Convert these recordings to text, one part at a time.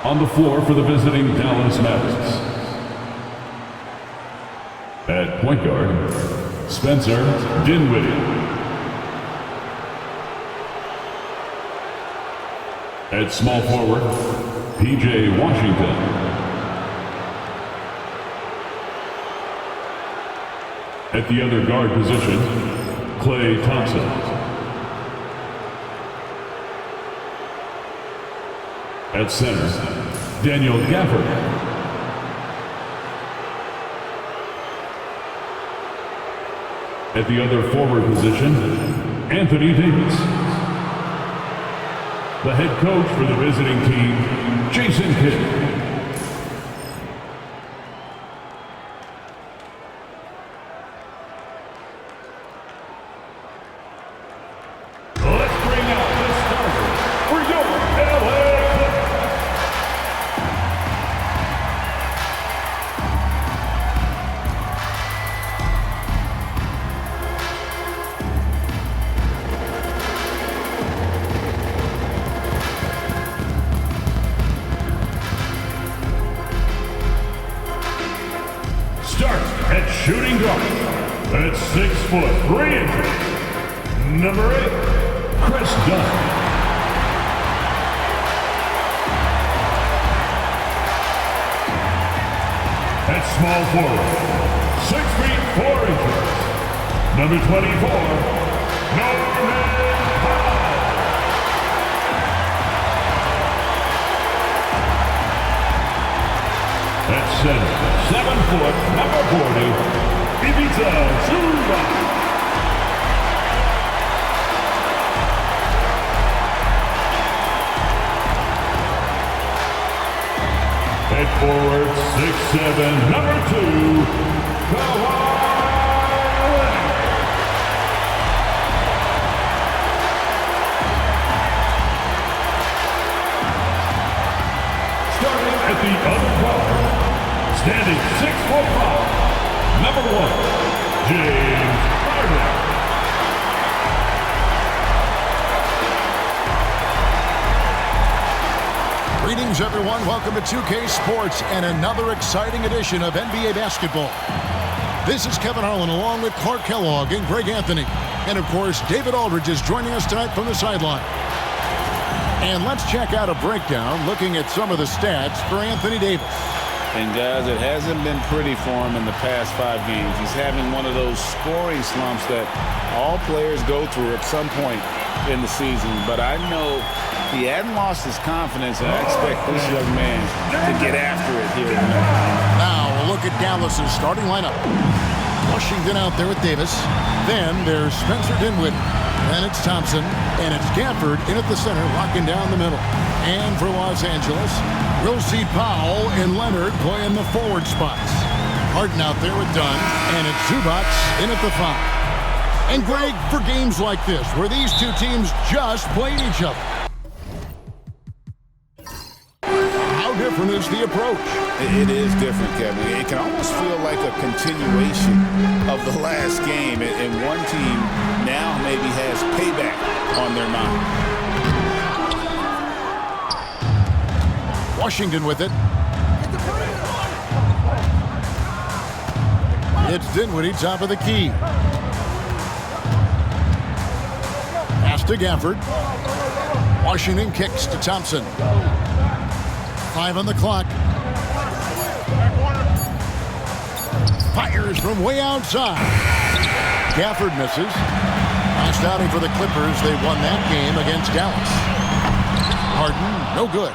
On the floor for the visiting Dallas Mavericks. At point guard, Spencer Dinwiddie. At small forward, P.J. Washington. At the other guard position, Klay Thompson. At center, Daniel Gafford. At the other forward position, Anthony Davis. The head coach for the visiting team, Jason Kidd. At shooting guard, at 6 foot 3 inches, number 8, Chris Dunn. At small forward, 6 feet 4 inches, number 24, Norman Powell. At center, 7 foot, number 40, Ivica Zubac. At forward, 6'7", number 2, Kawhi Leonard. Starting at the other guard, standing 6'5", number 1, James Harden. Greetings, everyone. Welcome to 2K Sports and another exciting edition of NBA basketball. This is Kevin Harlan along with Clark Kellogg and Greg Anthony. And, of course, David Aldridge is joining us tonight from the sideline. And let's check out a breakdown looking at some of the stats for Anthony Davis. And, guys, it hasn't been pretty for him in the past 5 games. He's having one of those scoring slumps that all players go through at some point in the season. But I know he hadn't lost his confidence, and I expect this young man to get after it here tonight. Now, a look at Dallas's starting lineup. Washington out there with Davis. Then there's Spencer Dinwiddie. Then it's Thompson. And it's Gafford in at the center, locking down the middle. And for Los Angeles, we'll see Powell and Leonard playing the forward spots. Harden out there with Dunn. And it's Zubac in at the 5. And Greg, for games like this, where these two teams just played each other, how different is the approach? It is different, Kevin. It can almost feel like a continuation of the last game. And one team now maybe has payback on their mind. Washington with it. It's Dinwiddie, top of the key. Pass to Gafford. Washington kicks to Thompson. 5 on the clock. Fires from way outside. Gafford misses. Last outing for the Clippers. They won that game against Dallas. Harden, no good.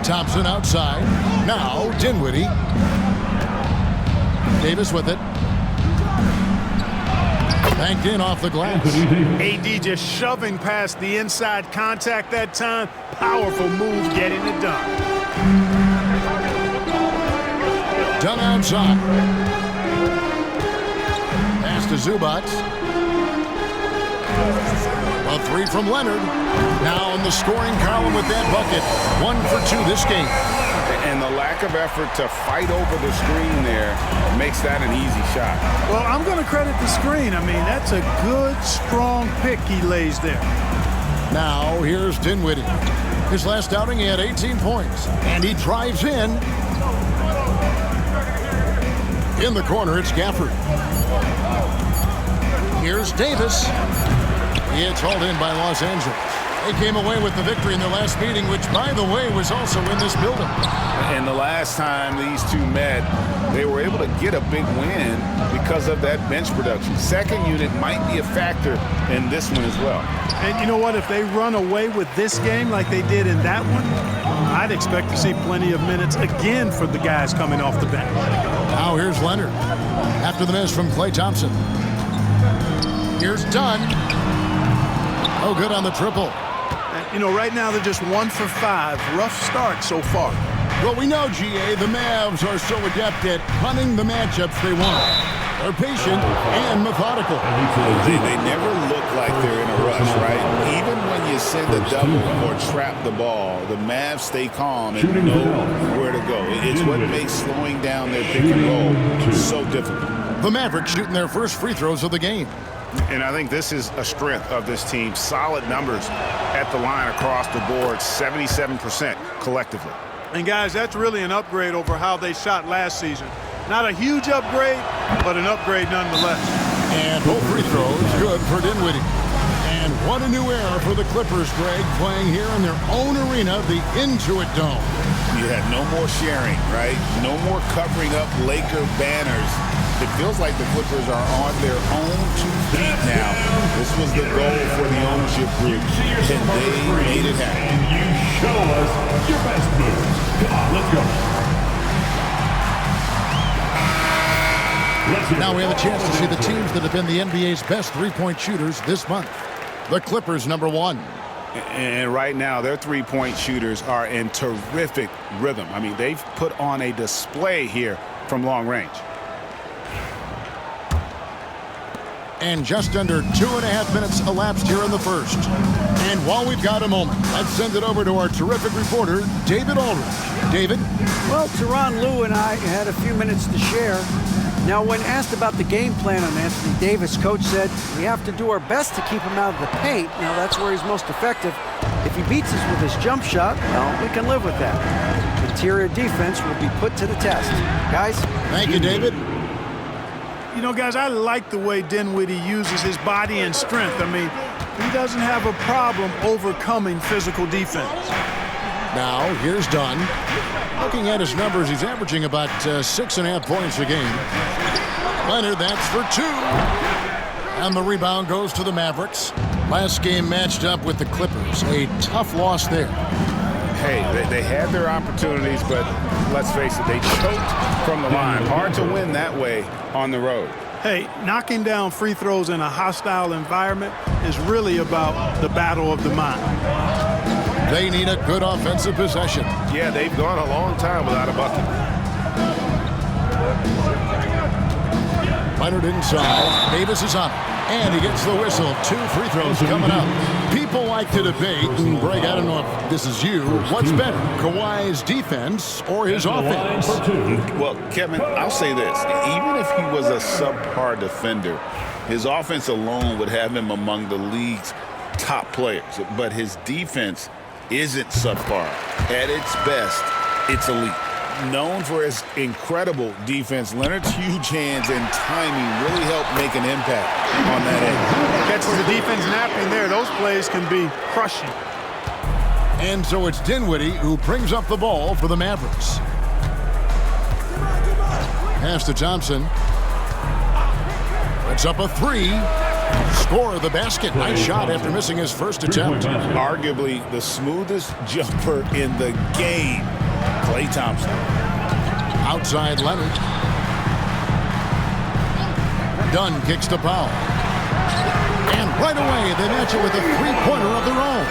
Thompson outside. Now Dinwiddie. Davis with it. Banked in off the glass. AD just shoving past the inside contact that time. Powerful move getting it done. Dunn outside. Pass to Zubac. A 3 from Leonard. Now in the scoring column with that bucket. 1 for 2 this game. And the lack of effort to fight over the screen there makes that an easy shot. Well, I'm going to credit the screen. I mean, that's a good, strong pick he lays there. Now, here's Dinwiddie. His last outing, he had 18 points. And he drives in. In the corner, it's Gafford. Here's Davis. It's hauled in by Los Angeles. They came away with the victory in their last meeting, which, by the way, was also in this building. And the last time these two met, they were able to get a big win because of that bench production. Second unit might be a factor in this one as well. And you know what? If they run away with this game like they did in that one, I'd expect to see plenty of minutes again for the guys coming off the bench. Now here's Leonard. After the miss from Klay Thompson. Here's Dunn. Oh, good on the triple. And, you know, right now they're just 1 for 5. Rough start so far. Well, we know, GA, the Mavs are so adept at hunting the matchups they want. They're patient and methodical. They never look like they're in a rush, right? Even when you send a double or trap the ball, the Mavs stay calm and know where to go. It's what makes slowing down their pick and roll so difficult. The Mavericks shooting their first free throws of the game. And I think this is a strength of this team. Solid numbers at the line across the board, 77% collectively. And, guys, that's really an upgrade over how they shot last season. Not a huge upgrade, but an upgrade nonetheless. And both free throws good for Dinwiddie. And what a new era for the Clippers, Greg, playing here in their own arena, the Intuit Dome. You had no more sharing, right? No more covering up Laker banners. It feels like the Clippers are on their own 2 feet now. This was the goal for the ownership group, and they made it happen. And you show us your best moves. Come on, let's go. Now we have a chance to see the teams that have been the NBA's best three-point shooters this month. The Clippers, number 1. And right now, their three-point shooters are in terrific rhythm. I mean, they've put on a display here from long range. And just under 2.5 minutes elapsed here in the first. And while we've got a moment, let's send it over to our terrific reporter, David Aldridge. David? Well, Tyronn Lue and I had a few minutes to share. Now, when asked about the game plan on Anthony Davis, coach said, we have to do our best to keep him out of the paint. Now, that's where he's most effective. If he beats us with his jump shot, well, we can live with that. Interior defense will be put to the test. Guys? Thank you, David. You know, guys, I like the way Dinwiddie uses his body and strength. I mean, he doesn't have a problem overcoming physical defense. Now, here's Dunn. Looking at his numbers, he's averaging about 6.5 points a game. Leonard, that's for 2. And the rebound goes to the Mavericks. Last game matched up with the Clippers. A tough loss there. Hey, they had their opportunities, but let's face it, they choked from the line. Hard to win that way on the road. Hey, knocking down free throws in a hostile environment is really about the battle of the mind. They need a good offensive possession. Yeah, they've gone a long time without a bucket. Leonard inside. Davis is up. And he gets the whistle. 2 free throws coming up. People like to debate, and Greg, I don't know if this is you, what's better, Kawhi's defense or his offense? Well, Kevin, I'll say this. Even if he was a subpar defender, his offense alone would have him among the league's top players. But his defense isn't subpar. At its best, it's elite. Known for his incredible defense, Leonard's huge hands and timing really help make an impact on that end. Catches the defense napping there. Those plays can be crushing. And so it's Dinwiddie who brings up the ball for the Mavericks. Pass to Thompson. It's up a 3. Score the basket. Nice shot after missing his first attempt. Arguably the smoothest jumper in the game, Klay Thompson. Outside Leonard. Dunn kicks to Powell. And right away they match it with a 3-pointer of their own.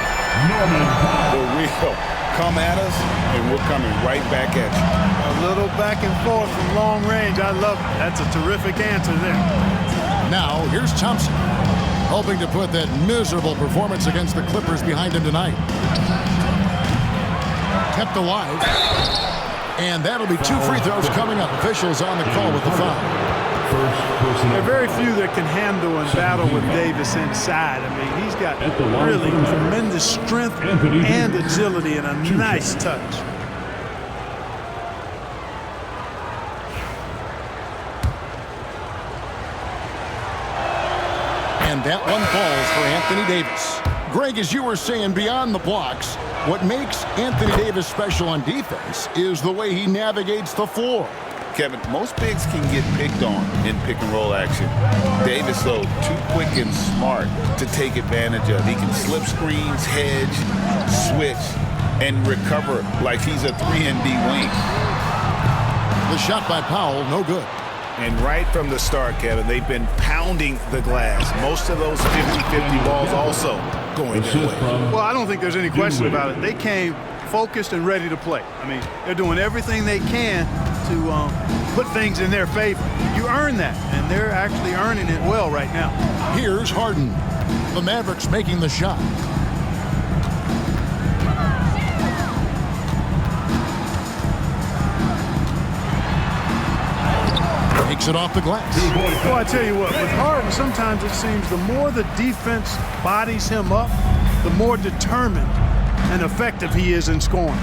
The real come at us, and we're coming right back at you. A little back and forth from long range. I love it. That's a terrific answer there. Now, here's Thompson, hoping to put that miserable performance against the Clippers behind him tonight. Kept alive. And that'll be 2 free throws coming up. Officials on the call with the foul. There are very few that can handle and battle with Davis inside. I mean, he's got really tremendous strength and agility and a nice touch. And that one falls for Anthony Davis. Greg, as you were saying, beyond the blocks, what makes Anthony Davis special on defense is the way he navigates the floor. Kevin, most bigs can get picked on in pick-and-roll action. Davis, though, too quick and smart to take advantage of. He can slip screens, hedge, switch, and recover like he's a 3-and-D wing. The shot by Powell, no good. And right from the start, Kevin, they've been pounding the glass. Most of those 50-50 balls also going their way. Well, I don't think there's any question about it. They came focused and ready to play. I mean, they're doing everything they can to put things in their favor. You earn that, and they're actually earning it well right now. Here's Harden. The Mavericks making the shot. Takes it off the glass. Well, I tell you what, with Harden, sometimes it seems the more the defense bodies him up, the more determined and effective he is in scoring.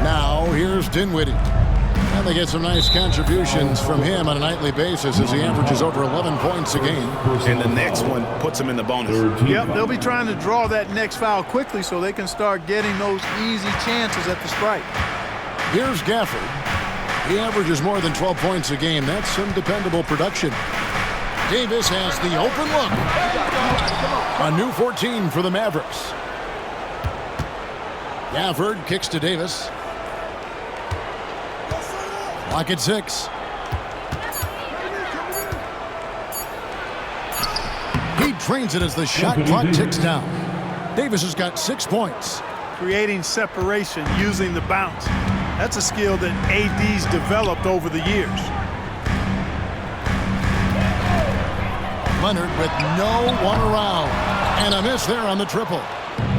Now, here's Dinwiddie. And they get some nice contributions from him on a nightly basis as he averages over 11 points a game. And the next one puts him in the bonus. Yep, they'll be trying to draw that next foul quickly so they can start getting those easy chances at the stripe. Here's Gafford. He averages more than 12 points a game. That's some dependable production. Davis has the open look. A new 14 for the Mavericks. Gafford kicks to Davis. Clock at 6. He trains it as the shot clock ticks down. Davis has got 6 points. Creating separation using the bounce. That's a skill that AD's developed over the years. Leonard with no one around. And a miss there on the triple.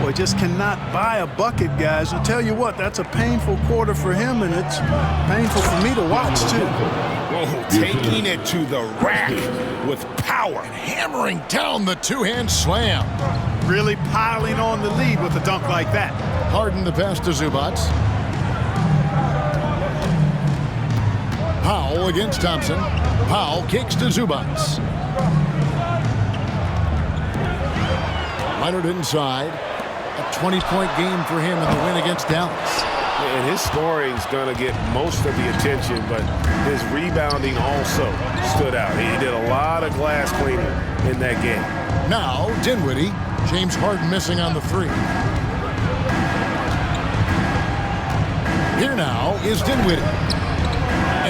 Boy, just cannot buy a bucket, guys. I'll tell you what, that's a painful quarter for him, and it's painful for me to watch, too. Whoa, taking it to the rack with power. Hammering down the two-hand slam. Really piling on the lead with a dunk like that. Harden the pass to Zubac. Powell against Thompson. Powell kicks to Zubac. Leonard inside. A 20-point game for him in the win against Dallas. And his scoring's going to get most of the attention, but his rebounding also stood out. He did a lot of glass cleaning in that game. Now, Dinwiddie. James Harden missing on the 3. Here now is Dinwiddie.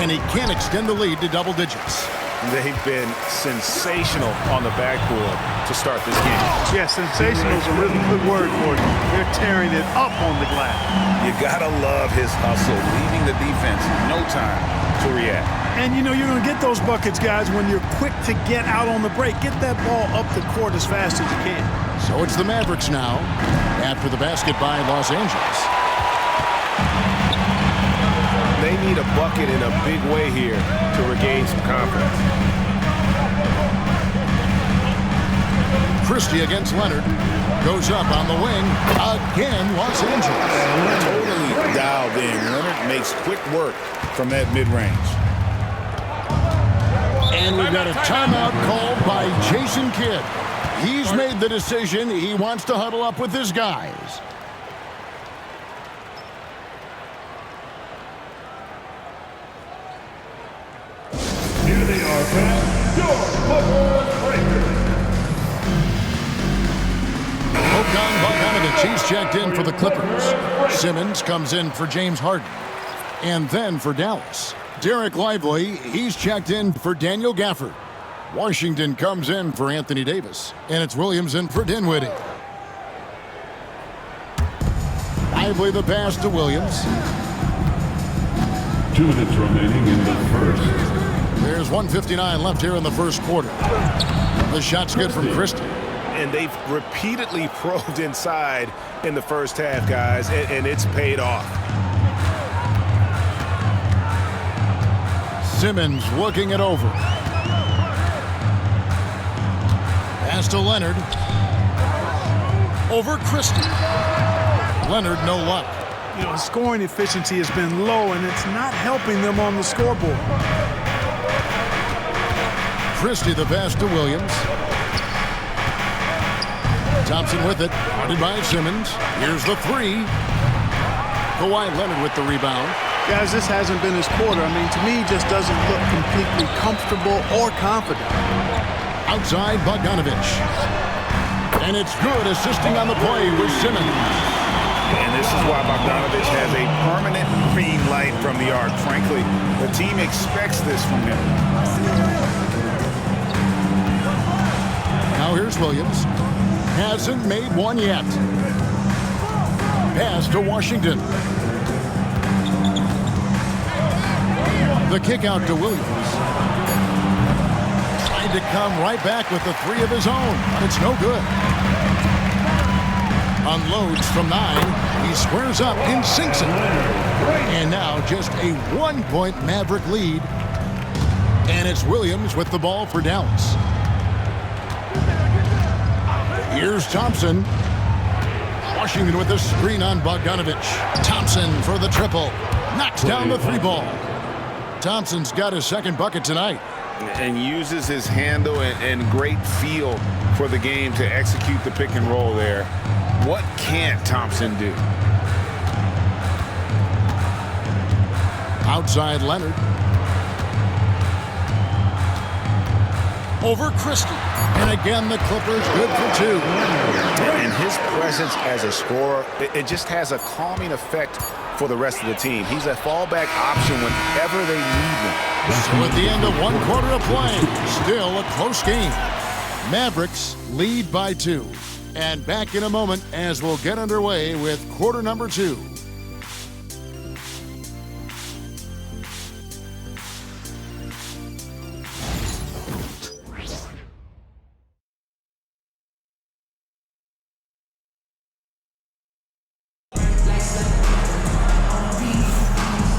And he can't extend the lead to double digits. They've been sensational on the backboard to start this game. Yeah, sensational is a really good word for it. They're tearing it up on the glass. You got to love his hustle, leaving the defense no time to react. And, you know, you're going to get those buckets, guys, when you're quick to get out on the break. Get that ball up the court as fast as you can. So it's the Mavericks now after the basket by Los Angeles. They need a bucket in a big way here to regain some confidence. Christie against Leonard. Goes up on the wing. Again, Los Angeles. Totally dialed in. Leonard makes quick work from that mid-range. And we've got a timeout called by Jason Kidd. He's made the decision. He wants to huddle up with his guys. Here they are back. Your Clippers Breakers. Bogdanovich, he's checked in for the Clippers. Simmons comes in for James Harden. And then for Dallas, Derek Lively, he's checked in for Daniel Gafford. Washington comes in for Anthony Davis. And it's Williams in for Dinwiddie. Lively the pass to Williams. 2 minutes remaining in the first. There's 1:59 left here in the first quarter. The shot's good from Christie. And they've repeatedly probed inside in the first half, guys, and it's paid off. Simmons looking it over. Pass to Leonard. Over Christie. Leonard, no luck. You know, scoring efficiency has been low, and it's not helping them on the scoreboard. Christie the pass to Williams. Thompson with it, guarded by Simmons. Here's the three. Kawhi Leonard with the rebound. Guys, this hasn't been his quarter. I mean, to me, he just doesn't look completely comfortable or confident. Outside Bogdanovich. And it's good, assisting on the play with Simmons. And this is why Bogdanovich has a permanent green light from the arc. Frankly, the team expects this from him. Now here's Williams. Hasn't made one yet. Pass to Washington. The kick out to Williams. Trying to come right back with the three of his own. It's no good. Unloads from 9. He squares up and sinks it. And now just a 1-point Maverick lead. And it's Williams with the ball for Dallas. Here's Thompson. Washington with the screen on Bogdanovich. Thompson for the triple. Knocks down the three ball. Thompson's got his second bucket tonight. And uses his handle and great feel for the game to execute the pick and roll there. What can't Thompson do? Outside Leonard. Over Christie. And again, the Clippers good for 2. And his presence as a scorer, it just has a calming effect for the rest of the team. He's a fallback option whenever they need him. So at the end of 1 quarter of play, still a close game. Mavericks lead by 2. And back in a moment as we'll get underway with quarter number 2.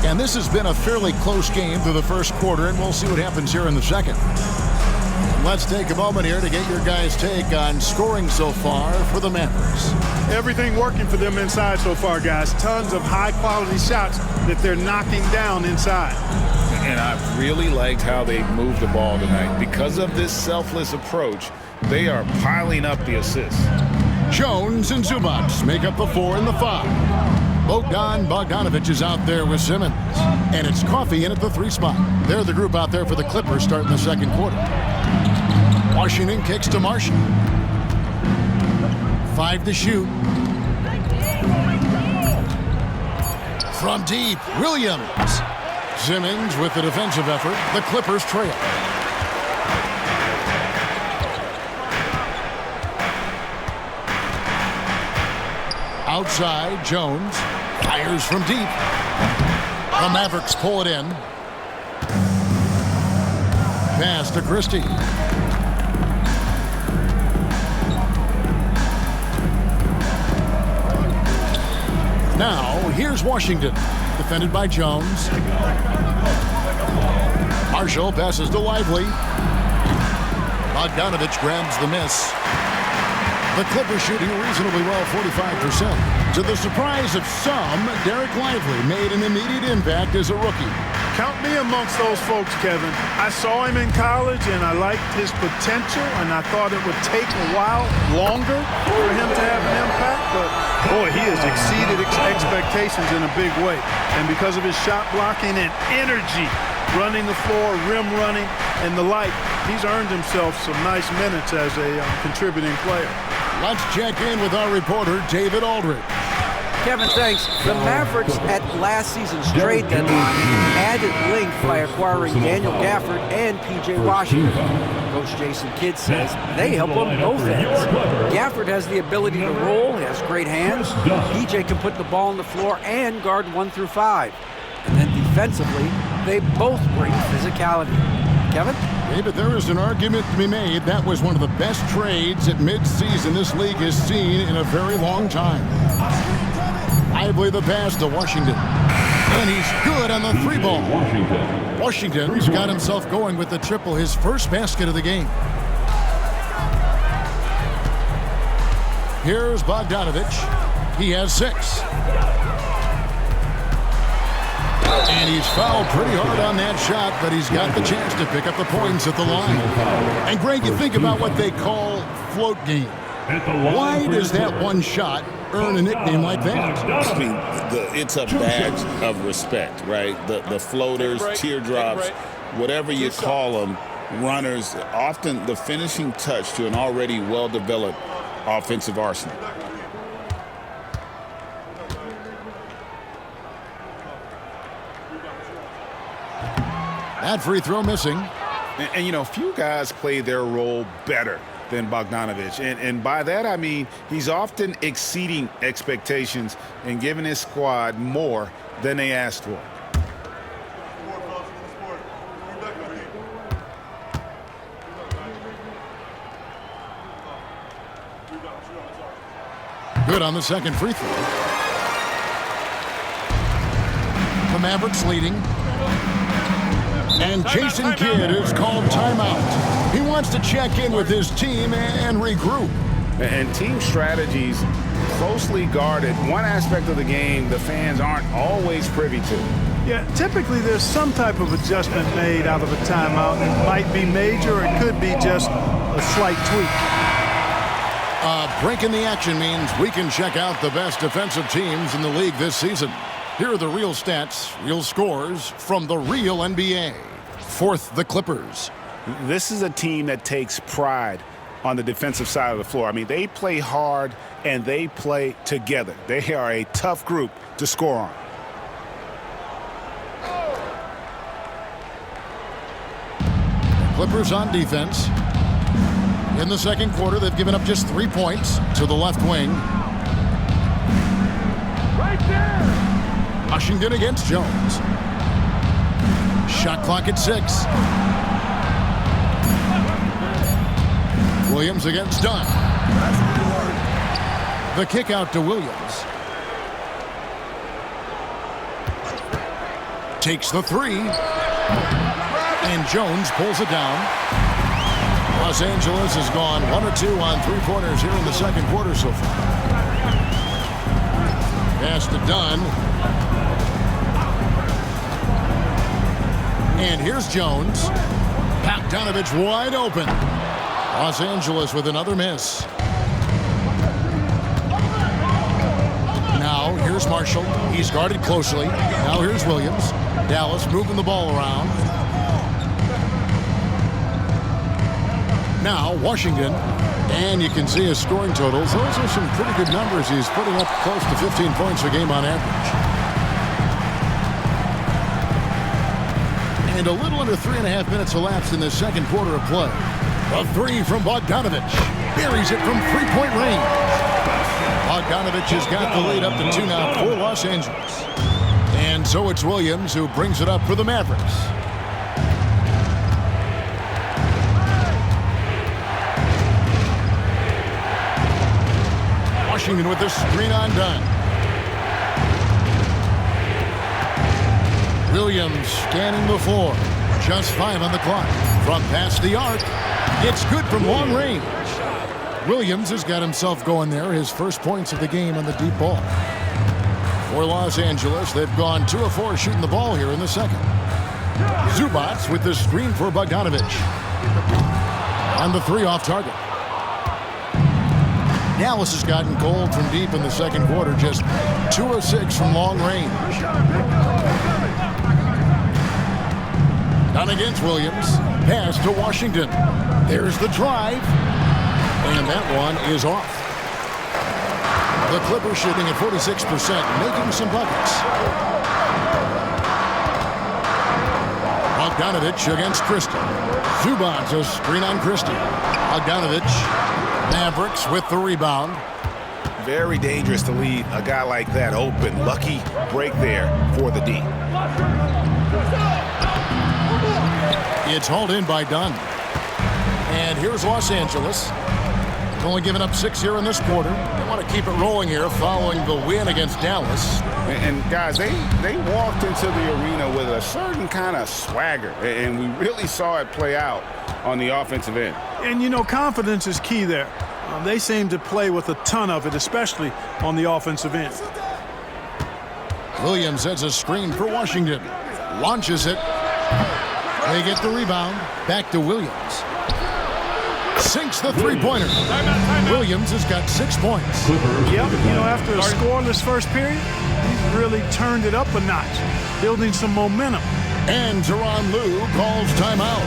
And this has been a fairly close game through the first quarter, and we'll see what happens here in the second. Let's take a moment here to get your guys' take on scoring so far for the Mavericks. Everything working for them inside so far, guys. Tons of high-quality shots that they're knocking down inside. And I've really liked how they moved the ball tonight. Because of this selfless approach, they are piling up the assists. Jones and Zubac make up the 4 and the 5. Bogdanovich is out there with Simmons. And it's Coffey in at the 3 spot. They're the group out there for the Clippers starting the second quarter. Washington kicks to Marshall. 5 to shoot. From deep, Williams. Simmons with the defensive effort. The Clippers trail. Outside, Jones fires from deep. The Mavericks pull it in. Pass to Christie. Now, here's Washington, defended by Jones. Marshall passes to Lively. Bogdanovich grabs the miss. The Clippers shooting reasonably well, 45%. To the surprise of some, Derek Lively made an immediate impact as a rookie. Count me amongst those folks, Kevin. I saw him in college, and I liked his potential, and I thought it would take a while longer for him to have an impact, but boy, he has exceeded expectations in a big way. And because of his shot blocking and energy, running the floor, rim running, and the like, he's earned himself some nice minutes as a contributing player. Let's check in with our reporter, David Aldridge. Kevin, thanks. The Mavericks at last season's trade deadline added length by acquiring Daniel Gafford and P.J. Washington. Coach Jason Kidd says they help on both ends. Gafford has the ability to roll, he has great hands. P.J. can put the ball on the floor and guard 1 through 5. And then defensively, they both bring physicality. Kevin? David, there is an argument to be made that was one of the best trades at midseason this league has seen in a very long time. Lively the pass to Washington. And he's good on the 3-ball. Washington's got himself going with the triple, his first basket of the game. Here's Bogdanovich. He has 6. And he's fouled pretty hard on that shot, but he's got the chance to pick up the points at the line. And Greg, you think about what they call float game. Why does that one shot earn a nickname like that? I mean, it's a badge of respect, right? The floaters, teardrops, whatever you call them, runners, often the finishing touch to an already well-developed offensive arsenal. That free throw missing. And you know, few guys play their role better than Bogdanovich. And by that, I mean he's often exceeding expectations and giving his squad more than they asked for. Good on the second free throw. The Mavericks leading. And Jason Kidd is called timeout. He wants to check in with his team and regroup. And team strategies closely guarded. One aspect of the game the fans aren't always privy to. Yeah, typically there's some type of adjustment made out of a timeout. It might be major or it could be just a slight tweak. Break in the action means we can check out the best defensive teams in the league this season. Here are the real stats, real scores from the real NBA. Fourth, the Clippers. This is a team that takes pride on the defensive side of the floor. I mean, they play hard and they play together. They are a tough group to score on. Clippers on defense. In the second quarter, they've given up just 3 points to the left wing. Right there. Washington against Jones. Shot clock at 6. Williams against Dunn. The kick out to Williams. Takes the 3. And Jones pulls it down. Los Angeles has gone 1 or 2 on 3-pointers here in the second quarter so far. Pass to Dunn. And here's Jones. Bogdanovich wide open. Los Angeles with another miss. Now here's Marshall. He's guarded closely. Now here's Williams. Dallas moving the ball around. Now Washington, and you can see his scoring totals. Those are some pretty good numbers. He's putting up close to 15 points a game on average. And a little under 3.5 minutes elapsed in the second quarter of play. A 3 from Bogdanovich. Buries it from 3-point range. Bogdanovich has got the lead up to 2 now for Los Angeles. And so it's Williams who brings it up for the Mavericks. Washington with the screen on Dunn. Williams scanning the floor. Just 5 on the clock. From past the arc. It's good from long range. Williams has got himself going there. His first points of the game on the deep ball. For Los Angeles, they've gone 2 of 4 shooting the ball here in the second. Zubac with the screen for Bogdanovich. On the 3 off target. Dallas has gotten cold from deep in the second quarter, just 2 of 6 from long range. Down against Williams. Pass to Washington. There's the drive. And that one is off. The Clippers shooting at 46%, making some buckets. Bogdanovich against Christie. Zubac a screen on Christie. Bogdanovich. Mavericks with the rebound. Very dangerous to leave a guy like that open. Lucky break there for the D. It's hauled in by Dunn. And here's Los Angeles. Only giving up 6 here in this quarter. They want to keep it rolling here following the win against Dallas. And guys, they walked into the arena with a certain kind of swagger, and we really saw it play out on the offensive end. And, you know, confidence is key there. They seem to play with a ton of it, especially on the offensive end. Williams sets a screen for Washington. Launches it. They get the rebound. Back to Williams. Sinks the three-pointer. Williams has got 6 points. Yep, you know, after a scoreless first period, he's really turned it up a notch, building some momentum. And Tyronn Lue calls timeout.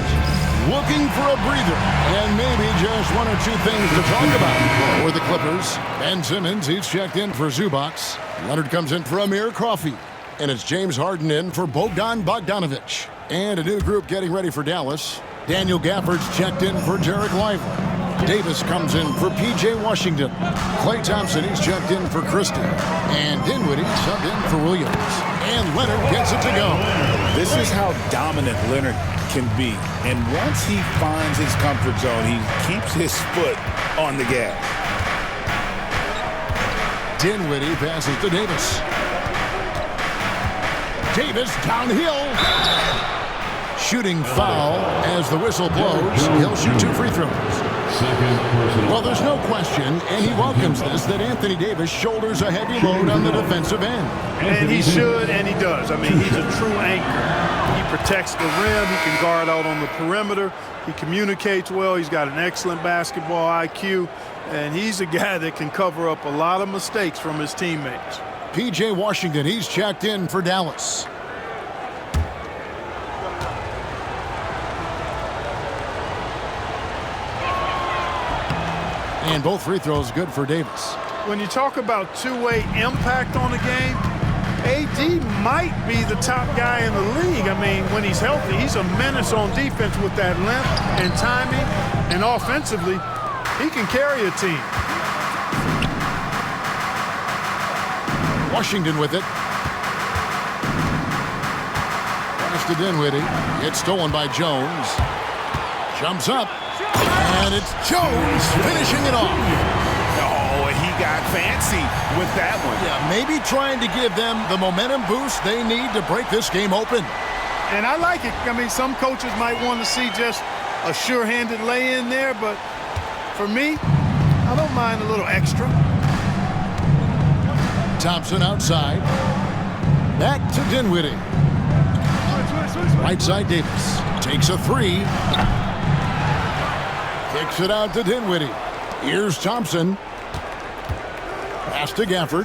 Looking for a breather, and maybe just 1 or 2 things to talk about for the Clippers. Ben Simmons, he's checked in for Zubac. Leonard comes in for Amir Coffey. And it's James Harden in for Bogdan Bogdanovic. And a new group getting ready for Dallas. Daniel Gafford's checked in for Derek Lively. Davis comes in for P.J. Washington. Klay Thompson, he's checked in for Christie. And Dinwiddie subbed in for Williams. And Leonard gets it to go. This is how dominant Leonard can be. And once he finds his comfort zone, he keeps his foot on the gas. Dinwiddie passes to Davis. Davis downhill. Shooting foul as the whistle blows. He'll shoot 2 free throws. Well, there's no question, and he welcomes this, that Anthony Davis shoulders a heavy load on the defensive end. And he should, and he does. I mean, he's a true anchor. He protects the rim. He can guard out on the perimeter. He communicates well. He's got an excellent basketball IQ. And he's a guy that can cover up a lot of mistakes from his teammates. P.J. Washington, he's checked in for Dallas. And both free throws good for Davis. When you talk about two-way impact on the game, AD might be the top guy in the league. I mean, when he's healthy, he's a menace on defense with that length and timing. And offensively, he can carry a team. Washington with it. Pass to Dinwiddie. It's stolen by Jones. Jumps up. And it's Jones finishing it off. Oh, and he got fancy with that one. Yeah, maybe trying to give them the momentum boost they need to break this game open. And I like it. I mean, some coaches might want to see just a sure-handed lay-in there, but for me, I don't mind a little extra. Thompson outside. Back to Dinwiddie. Right side Davis. Takes a 3. Kicks it out to Dinwiddie. Here's Thompson. Pass to Gafford.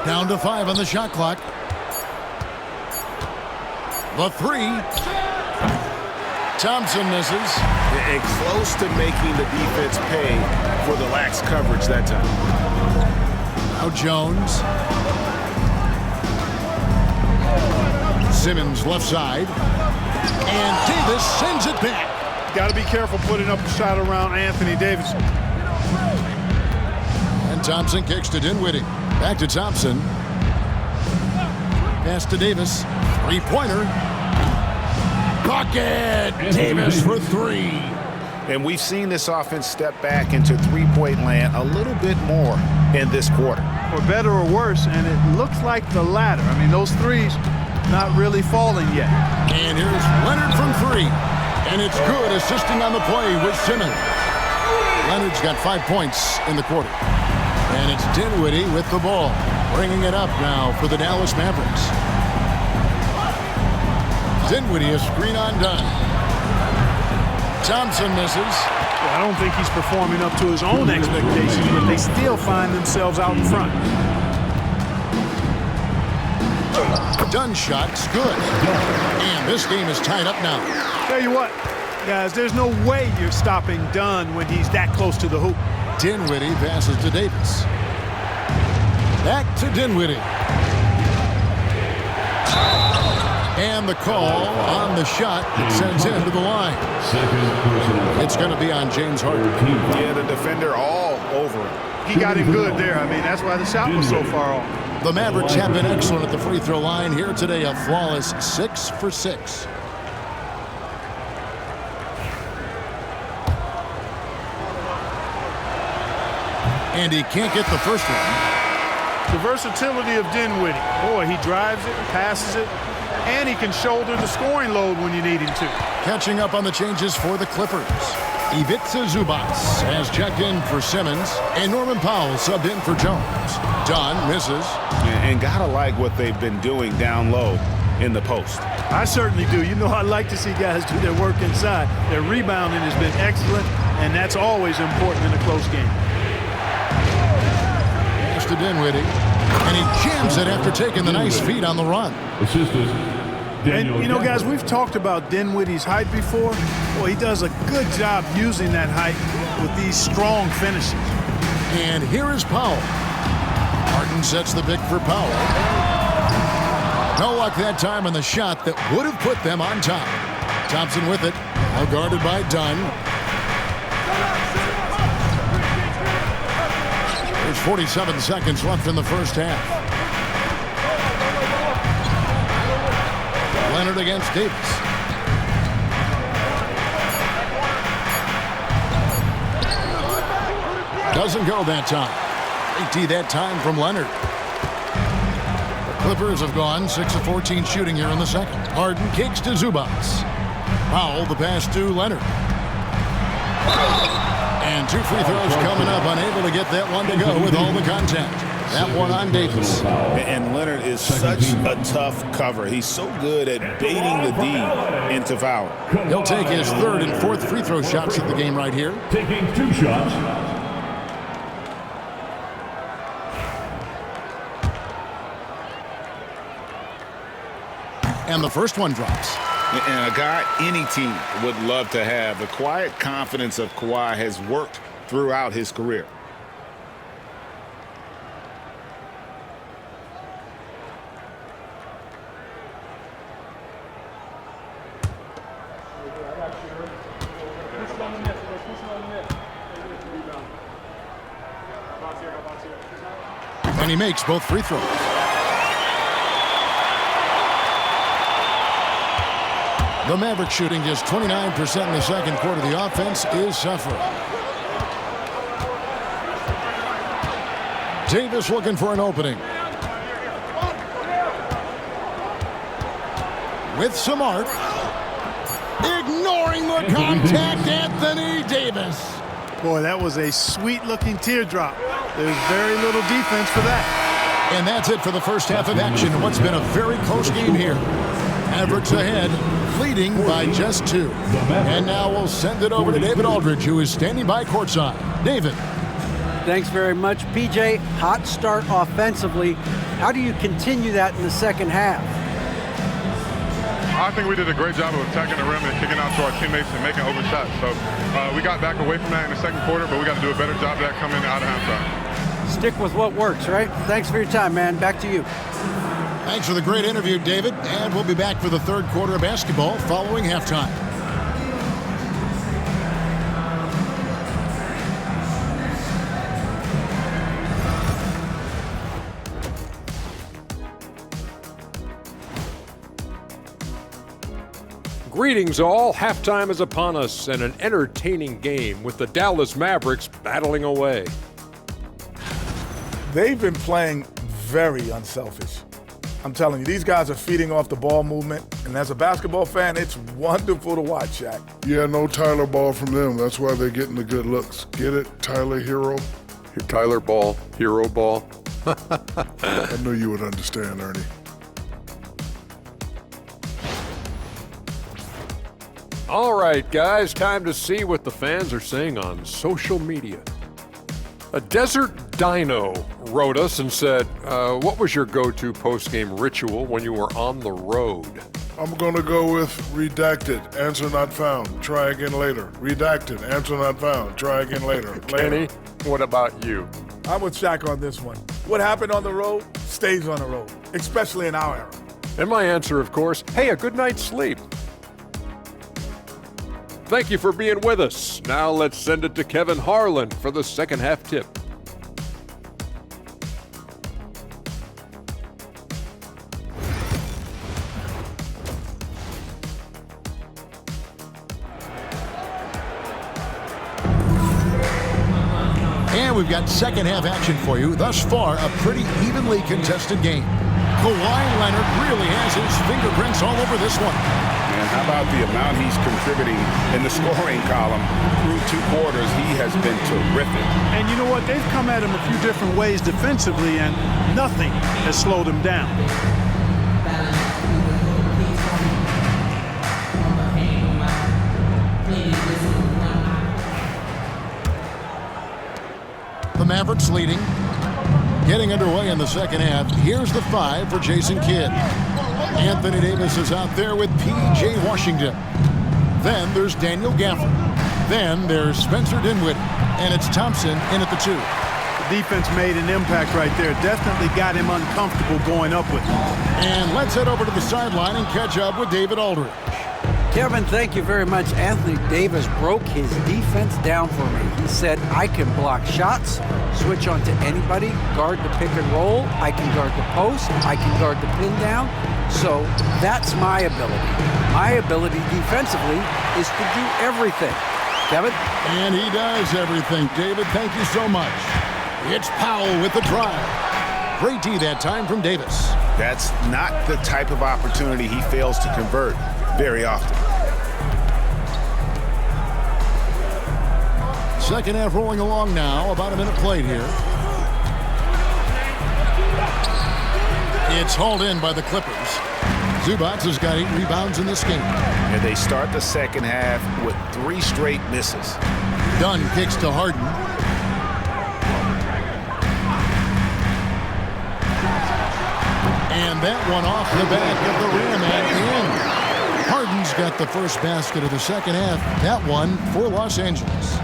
Down to 5 on the shot clock. The 3. Thompson misses. And close to making the defense pay for the lax coverage that time. Now Jones. Simmons left side. And Davis sends it back. Got to be careful putting up a shot around Anthony Davis. And Thompson kicks to Dinwiddie. Back to Thompson. Pass to Davis. 3-pointer. Bucket! Davis for 3. And we've seen this offense step back into three-point land a little bit more in this quarter. For better or worse, and it looks like the latter. I mean, those threes not really falling yet. And here's Leonard from 3. And it's good, assisting on the play with Simmons. Leonard's got 5 points in the quarter. And it's Dinwiddie with the ball, bringing it up now for the Dallas Mavericks. Dinwiddie, a screen undone. Thompson misses. Well, I don't think he's performing up to his own expectations, but they still find themselves out in front. Done shot's good. And this game is tied up now. Tell you what, guys, there's no way you're stopping Dunn when he's that close to the hoop. Dinwiddie passes to Davis. Back to Dinwiddie. And the call on the shot that sends him to the line. It's going to be on James Harden. Yeah, the defender all over him. He got him good there. I mean, that's why the shot was so far off. The Mavericks have been excellent at the free throw line here today, a flawless 6 for 6. And he can't get the first one. The versatility of Dinwiddie. Boy, he drives it, passes it, and he can shoulder the scoring load when you need him to. Catching up on the changes for the Clippers. Ivica Zubac has checked in for Simmons, and Norman Powell subbed in for Jones. Dunn misses. And gotta like what they've been doing down low in the post. I certainly do. You know, I like to see guys do their work inside. Their rebounding has been excellent, and that's always important in a close game. Pass to Dinwiddie, and he jams it after taking the nice feed on the run. Assistant, Daniel And, you know, Gafford. guys, we've talked about Dinwiddie's height before. Well, he does a good job using that height with these strong finishes. And here is Powell. Martin sets the pick for Powell. No luck that time on the shot that would have put them on top. Thompson with it, now guarded by Dunn. There's 47 seconds left in the first half. Leonard against Davis. Doesn't go that time. 18 that time from Leonard. The Clippers have gone 6 of 14 shooting here in the second. Harden kicks to Zubac. Powell the pass to Leonard. And 2 free throws coming up, unable to get that one to go with all the contact. That one on Davis. And Leonard is such a tough cover. He's so good at baiting the D into foul. He'll take his 3rd and 4th free throw shots at the game right here. Taking 2 shots. And the first one drops. And a guy any team would love to have. The quiet confidence of Kawhi has worked throughout his career. And he makes both free throws. The Mavericks shooting just 29% in the second quarter. The offense is suffering. Davis looking for an opening. With some arc. Ignoring the contact, Anthony Davis. Boy, that was a sweet-looking teardrop. There's very little defense for that. And that's it for the first half of action. What's been a very close game here. Mavericks ahead, leading by just 2. And now we'll send it over to David Aldridge, who is standing by courtside. David. Thanks very much, PJ. Hot start offensively. How do you continue that in the second half? I think we did a great job of attacking the rim and kicking out to our teammates and making open shots. So we got back away from that in the second quarter, but we got to do a better job of that coming out of halftime. Stick with what works, right? Thanks for your time, man. Back to you. Thanks for the great interview, David. And we'll be back for the third quarter of basketball following halftime. Greetings all. Halftime is upon us and an entertaining game with the Dallas Mavericks battling away. They've been playing very unselfish. I'm telling you, these guys are feeding off the ball movement, and as a basketball fan, it's wonderful to watch, Shaq. Yeah, no Tyler Ball from them. That's why they're getting the good looks. Get it, Tyler Hero? Tyler Ball, Hero Ball. I knew you would understand, Ernie. All right, guys, time to see what the fans are saying on social media. A Desert Dino wrote us and said, what was your go-to post-game ritual when you were on the road? I'm going to go with redacted, answer not found, try again later. Redacted, answer not found, try again later. Kenny, what about you? I'm with Shaq on this one. What happened on the road stays on the road, especially in our era. And my answer, of course, hey, a good night's sleep. Thank you for being with us. Now let's send it to Kevin Harlan for the second half tip. And And we've got second half action for you. Thus far, a pretty evenly contested game. Kawhi Leonard really has his fingerprints all over this one. And how about the amount he's contributing in the scoring column? Through 2 quarters, he has been terrific. And you know what? They've come at him a few different ways defensively, and nothing has slowed him down. The Mavericks leading. Getting underway in the second half. Here's the 5 for Jason Kidd. Anthony Davis is out there with P.J. Washington. Then there's Daniel Gafford. Then there's Spencer Dinwiddie. And it's Thompson in at the 2. The defense made an impact right there. Definitely got him uncomfortable going up with him. And let's head over to the sideline and catch up with David Aldridge. Kevin, thank you very much. Anthony Davis broke his defense down for me. He said, I can block shots, switch onto anybody, guard the pick and roll, I can guard the post, I can guard the pin down. So that's my ability. My ability defensively is to do everything. Kevin? And he does everything. David, thank you so much. It's Powell with the drive. Great D that time from Davis. That's not the type of opportunity he fails to convert very often. Second half rolling along now. About a minute played here. It's hauled in by the Clippers. Zubac has got 8 rebounds in this game. And they start the second half with 3 straight misses. Dunn kicks to Harden. And that one off the back of the rim and in. Harden's got the first basket of the second half. That one for Los Angeles.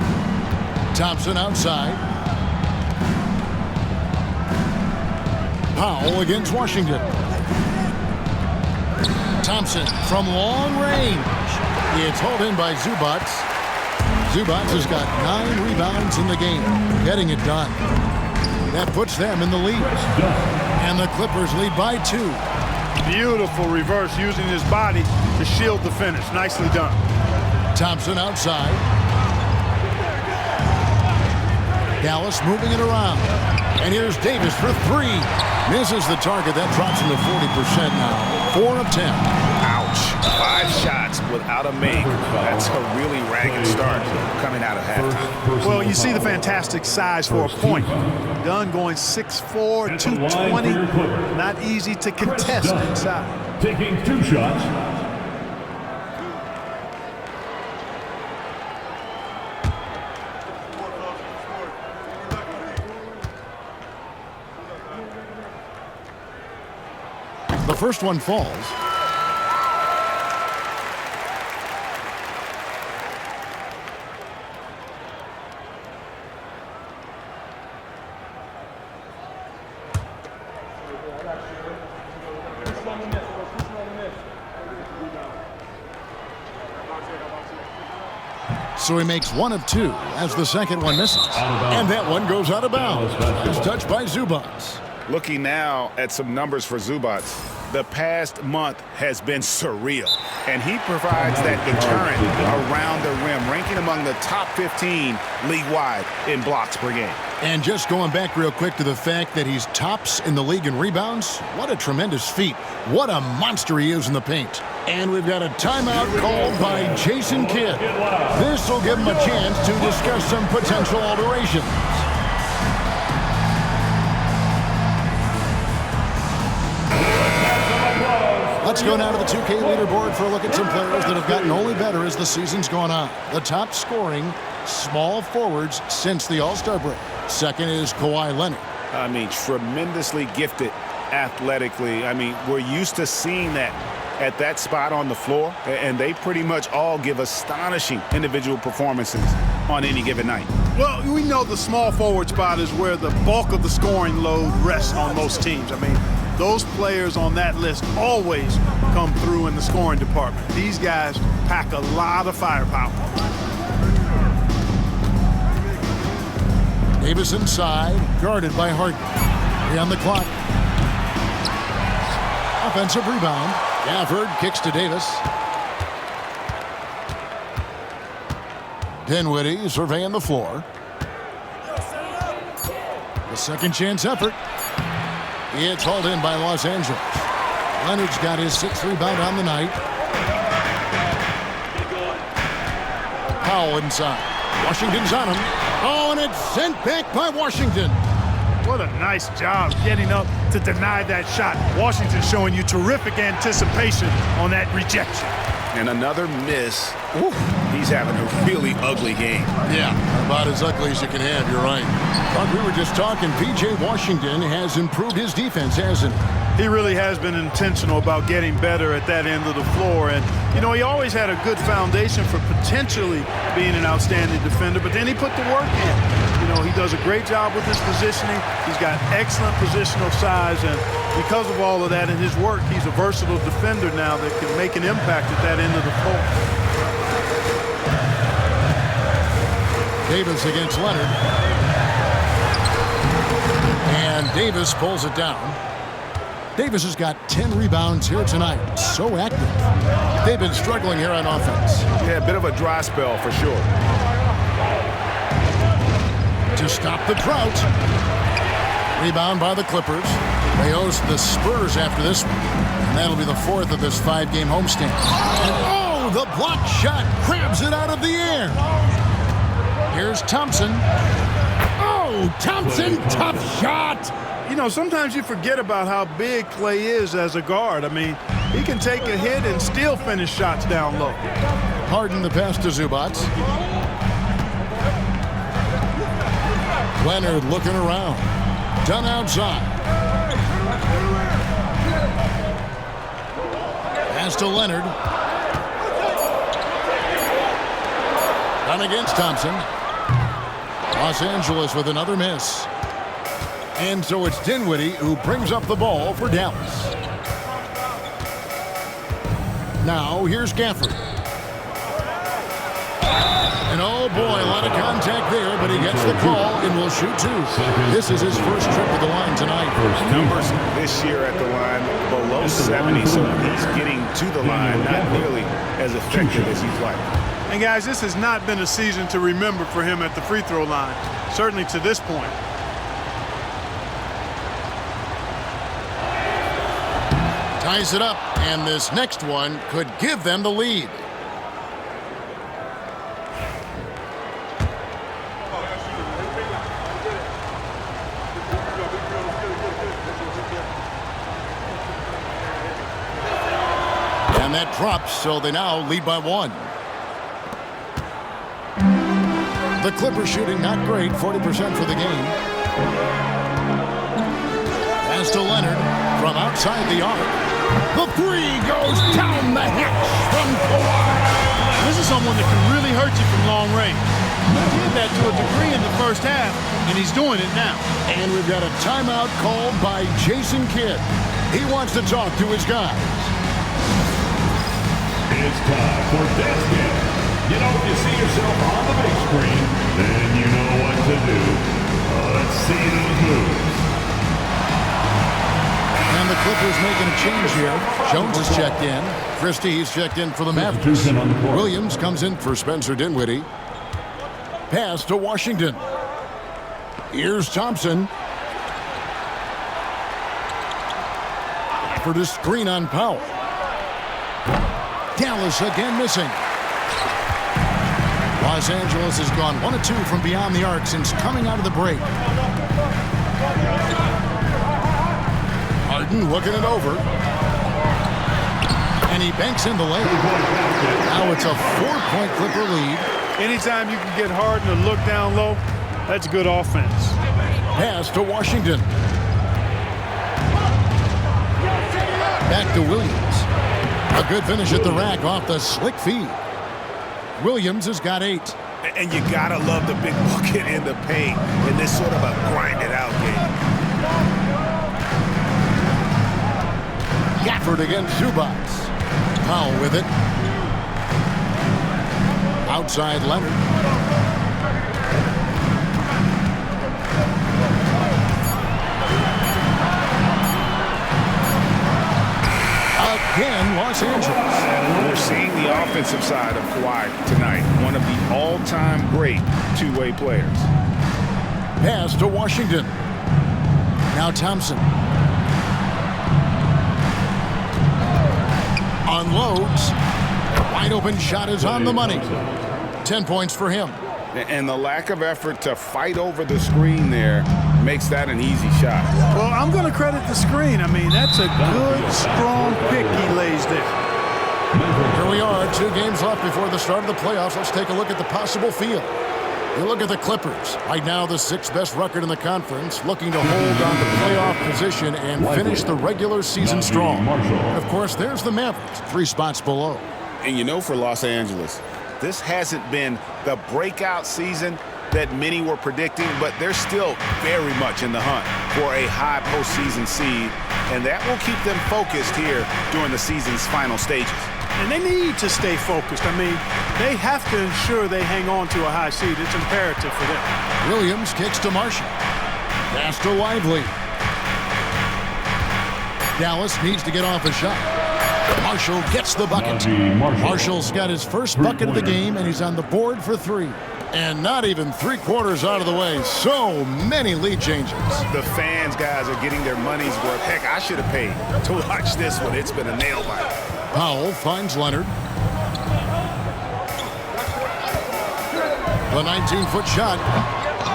Thompson outside. Powell against Washington. Thompson from long range. It's hauled in by Zubac. Zubac has got 9 rebounds in the game, getting it done. That puts them in the lead. And the Clippers lead by 2. Beautiful reverse, using his body to shield the finish. Nicely done. Thompson outside. Dallas moving it around. And here's Davis for 3. Misses the target. That drops him to 40% now. 4 of 10. Ouch. 5 shots without a make. That's a really ragged start coming out of halftime. Well, you see the fantastic size for a point. Dunn going 6'4", 220. Not easy to contest inside. Taking 2 shots. The first one falls. So he makes 1 of 2 as the second one misses. And that one goes out of bounds. It's touched by Zubac. Looking now at some numbers for Zubac. The past month has been surreal, and he provides that deterrent around the rim, ranking among the top 15 league-wide in blocks per game. And just going back real quick to the fact that he's tops in the league in rebounds, what a tremendous feat. What a monster he is in the paint. And we've got a timeout called by Jason Kidd. This will give him a chance to discuss some potential alterations. Let's go now to the 2K leaderboard for a look at some players that have gotten only better as the season's gone on. The top scoring small forwards since the All-Star break. Second is Kawhi Leonard. I mean, tremendously gifted athletically. I mean, we're used to seeing that at that spot on the floor, and they pretty much all give astonishing individual performances on any given night. Well, we know the small forward spot is where the bulk of the scoring load rests on most teams. I mean, those players on that list always come through in the scoring department. These guys pack a lot of firepower. Davis inside, guarded by Harden. 3 on the clock. Offensive rebound. Gafford kicks to Davis. Dinwiddie surveying the floor. second chance effort. It's hauled in by Los Angeles. Leonard's got his 6th rebound on the night. Powell inside. Washington's on him. Oh, and it's sent back by Washington. What a nice job getting up to deny that shot. Washington showing you terrific anticipation on that rejection. And another miss. Ooh, he's having a really ugly game. Yeah, about as ugly as you can have, you're right. But we were just talking, P.J. Washington has improved his defense, hasn't he? He really has been intentional about getting better at that end of the floor. And, you know, he always had a good foundation for potentially being an outstanding defender, but then he put the work in. You know, he does a great job with his positioning. He's got excellent positional size, and because of all of that and his work, he's a versatile defender now that can make an impact at that end of the floor. Davis against Leonard. And Davis pulls it down. Davis has got 10 rebounds here tonight. So active. They've been struggling here on offense. Yeah, a bit of a dry spell for sure. To stop the drought. Rebound by the Clippers. They host the Spurs after this one. And that'll be the 4th of this 5-game homestand. And oh, the block shot grabs it out of the air. Here's Thompson. Oh, Thompson, tough shot. You know, sometimes you forget about how big Klay is as a guard. I mean, he can take a hit and still finish shots down low. Harden the pass to Zubac. Leonard looking around. Done outside. Pass to Leonard. Done against Thompson. Los Angeles with another miss. And so it's Dinwiddie who brings up the ball for Dallas. Now here's Gafford. And oh boy, a lot of contact there, but he gets the call and will shoot 2. This is his first trip to the line tonight. Numbers this year at the line below 70, so he's getting to the line not nearly as effective as he'd like. And guys, this has not been a season to remember for him at the free throw line, certainly to this point. Ties it up, and this next one could give them the lead. And that drops, so they now lead by 1. The Clippers shooting not great, 40% for the game. Pass to Leonard from outside the arc. The 3 goes down the hatch from Kawhi. This is someone that can really hurt you from long range. He did that to a degree in the first half, and he's doing it now. And we've got a timeout called by Jason Kidd. He wants to talk to his guys. It's time for Death Game. You know, if you see yourself on the big screen, then you know what to do. Let's see those moves. And the Clippers making a change here. Jones is checked in. Christie, he's checked in for the Mavericks. Williams comes in for Spencer Dinwiddie. Pass to Washington. Here's Thompson. For the screen on Powell. Dallas again missing. Los Angeles has gone 1 of 2 from beyond the arc since coming out of the break. Harden looking it over. And he banks in the lane. Now it's a 4-point Clipper lead. Anytime you can get Harden to look down low, that's good offense. Pass to Washington. Back to Williams. A good finish at the rack off the slick feed. Williams has got 8. And you gotta love the big bucket in the paint in this sort of a grinded out game. Gafford against Zubac. Powell with it. Outside Leonard. Again, Los Angeles. We're seeing the offensive side of Kawhi tonight. One of the all-time great two-way players. Pass to Washington. Now Thompson. Unloads. Wide open shot is on the money. 10 points for him. And the lack of effort to fight over the screen there makes that an easy shot. Well, I'm going to credit the screen. I mean, that's a good, strong pick he lays there. Here we are, 2 games left before the start of the playoffs. Let's take a look at the possible field. You look at the Clippers. Right now, the 6th best record in the conference, looking to hold on to playoff position and finish the regular season strong. And of course, there's the Mavericks, 3 spots below. And you know, for Los Angeles, this hasn't been the breakout season that many were predicting, but they're still very much in the hunt for a high postseason seed, and that will keep them focused here during the season's final stages. And they need to stay focused. I mean, they have to ensure they hang on to a high seed. It's imperative for them. Williams kicks to Marshall. Pass to Lively. Dallas needs to get off a shot. Marshall gets the bucket. Marshall's got his first bucket of the game, and he's on the board for 3. And not even 3/4 out of the way. So many lead changes. The fans, guys, are getting their money's worth. Heck, I should have paid to watch this one. It's been a nail biter. Powell finds Leonard. The 19-foot shot.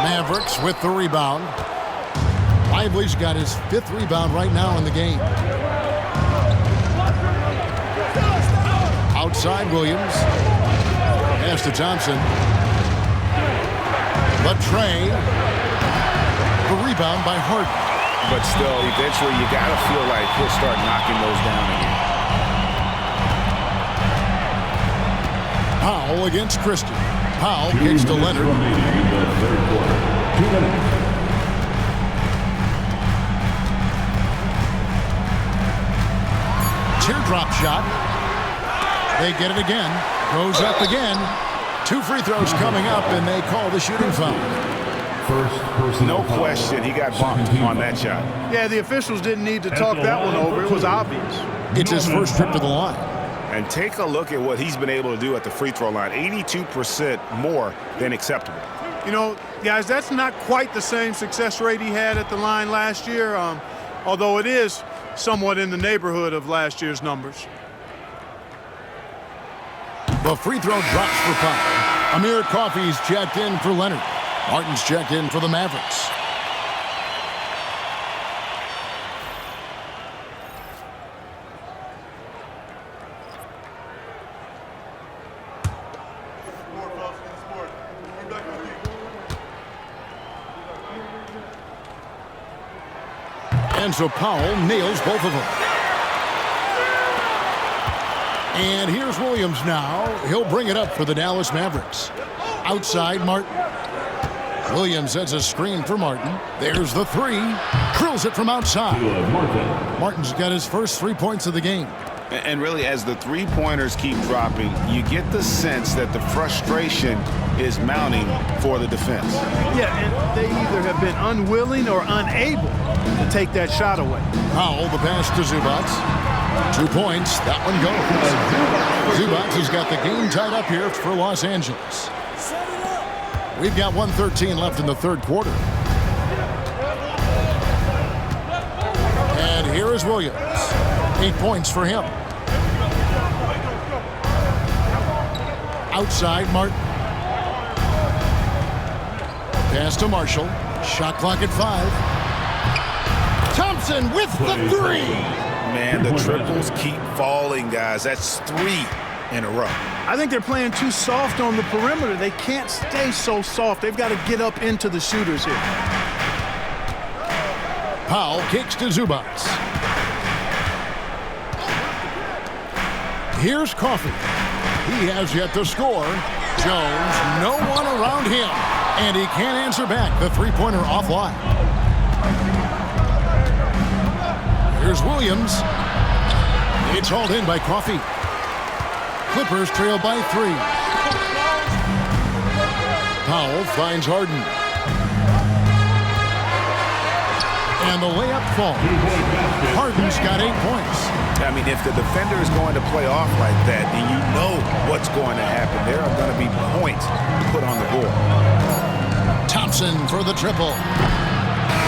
Mavericks with the rebound. Lively's got his 5th rebound right now in the game. Outside Williams. Pass to Thompson. Latrey. The rebound by Harden. But still, eventually you got to feel like he'll start knocking those down again. Powell against Christian. Powell kicks to Leonard. 2 minutes. Teardrop shot. They get it again. Goes up again. 2 free throws coming up, and they call the shooting foul. No question, he got bumped on that shot. Yeah, the officials didn't need to talk that one over. It was obvious. It's his first trip to the line. And take a look at what he's been able to do at the free throw line. 82% more than acceptable. You know, guys, that's not quite the same success rate he had at the line last year, although it is somewhat in the neighborhood of last year's numbers. The free throw drops for Powell. Amir Coffey's checked in for Leonard. Martin's checked in for the Mavericks. And so Powell nails both of them. And here's Williams now. He'll bring it up for the Dallas Mavericks. Outside Martin. Williams sets a screen for Martin. There's the 3. Drills it from outside. Martin's got his first 3 points of the game. And really, as the 3-pointers keep dropping, you get the sense that the frustration is mounting for the defense. Yeah, and they either have been unwilling or unable to take that shot away. Powell, the pass to Zubac. 2 points. That one goes. Zubac has got the game tied up here for Los Angeles. We've got 1:13 left in the 3rd quarter. And here is Williams. 8 points for him. Outside Martin. Pass to Marshall. Shot clock at 5. Thompson with the 3. Man, the triples keep falling, guys. That's 3 in a row. I think they're playing too soft on the perimeter. They can't stay so soft. They've got to get up into the shooters here. Powell kicks to Zubac. Here's Coffey. He has yet to score. Jones, no one around him. And he can't answer back. The 3-pointer offline. Here's Williams. It's hauled in by Coffey. Clippers trail by 3. Powell finds Harden. And the layup falls. Harden's got 8 points. I mean, if the defender is going to play off like that, then you know what's going to happen. There are going to be points put on the board. Thompson for the triple.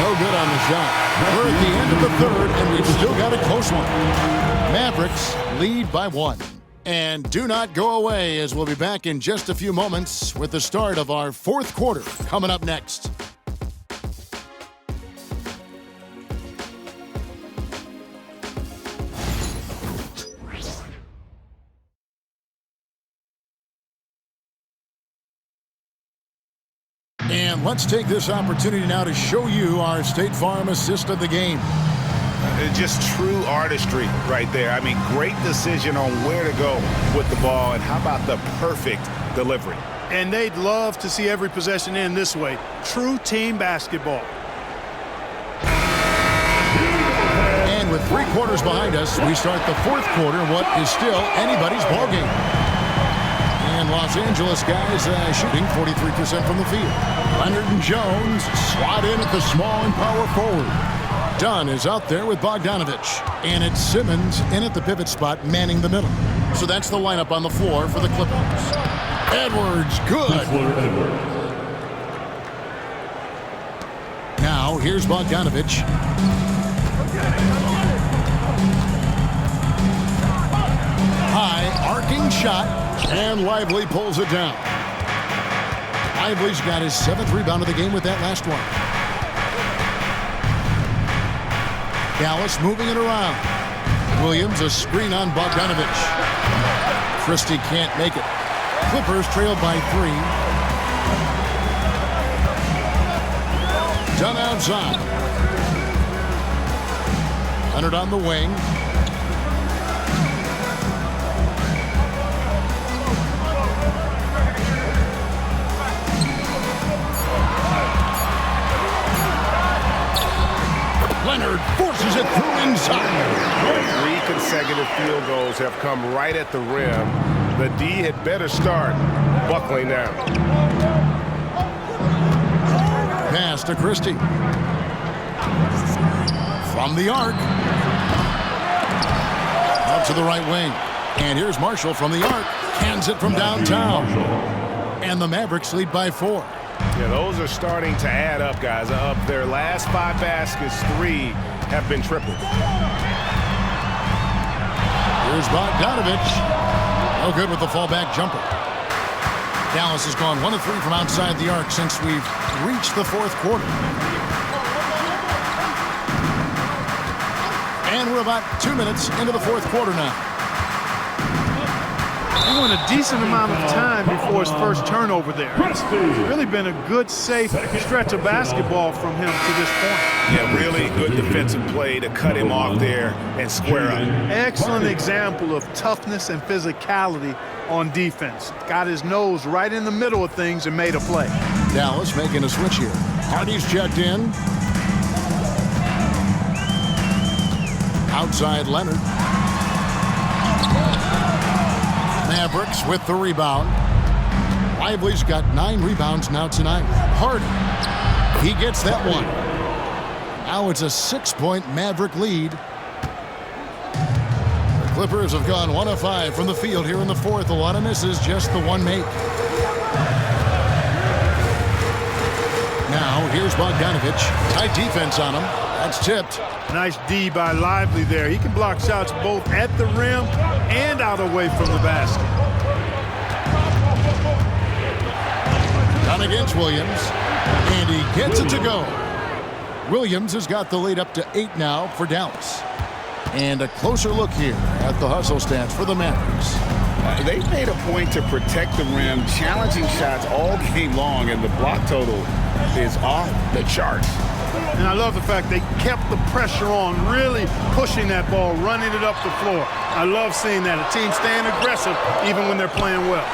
No good on the shot. We're at the end of the third, and we've still got a close one. Mavericks lead by 1. And do not go away, as we'll be back in just a few moments with the start of our fourth quarter coming up next. And let's take this opportunity now to show you our State Farm assist of the game. Just true artistry right there. I mean, great decision on where to go with the ball, and how about the perfect delivery? And they'd love to see every possession end this way. True team basketball. And with 3 quarters behind us, we start the fourth quarter, what is still anybody's ballgame. And Los Angeles guys shooting 43% from the field. Leonard and Jones slot in at the small and power forward. Dunn is out there with Bogdanovich. And it's Simmons in at the pivot spot, manning the middle. So that's the lineup on the floor for the Clippers. Edwards, good. Now, here's Bogdanovich. High, arcing shot, and Lively pulls it down. Lively's got his 7th rebound of the game with that last one. Dallas moving it around. Williams, a screen on Bogdanovich. Christie can't make it. Clippers trailed by 3. Dunn outside. Leonard on the wing. Leonard forces it through inside. 3 consecutive field goals have come right at the rim. The D had better start buckling down. Pass to Christie. From the arc. Out to the right wing. And here's Marshall from the arc. Cans it from downtown. And the Mavericks lead by 4. Yeah, those are starting to add up, guys. Of their last 5 baskets, 3 have been tripled. Here's Bogdanovich. No good with the fallback jumper. Dallas has gone 1 of 3 from outside the arc since we've reached the fourth quarter. And we're about 2 minutes into the fourth quarter now. He went a decent amount of time before his first turnover there. It's really been a good, safe stretch of basketball from him to this point. Yeah, really good defensive play to cut him off there and square up. Excellent example of toughness and physicality on defense. Got his nose right in the middle of things and made a play. Dallas making a switch here. Hardy's checked in. Outside Leonard. Mavericks with the rebound. Lively's got 9 rebounds now tonight. Hardy. He gets that one. Now it's a 6-point Maverick lead. The Clippers have gone 1 of 5 from the field here in the fourth. A lot of misses, just the one make. Now here's Bogdanovich. Tight defense on him. That's tipped. Nice D by Lively there. He can block shots both at the rim and out away from the basket. Down against Williams. And he gets it to go. Williams has got the lead up to 8 now for Dallas. And a closer look here at the hustle stats for the Mavericks. They've made a point to protect the rim, challenging shots all game long, and the block total is off the charts. And I love the fact they kept the pressure on, really pushing that ball, running it up the floor. I love seeing that. A team staying aggressive even when they're playing well.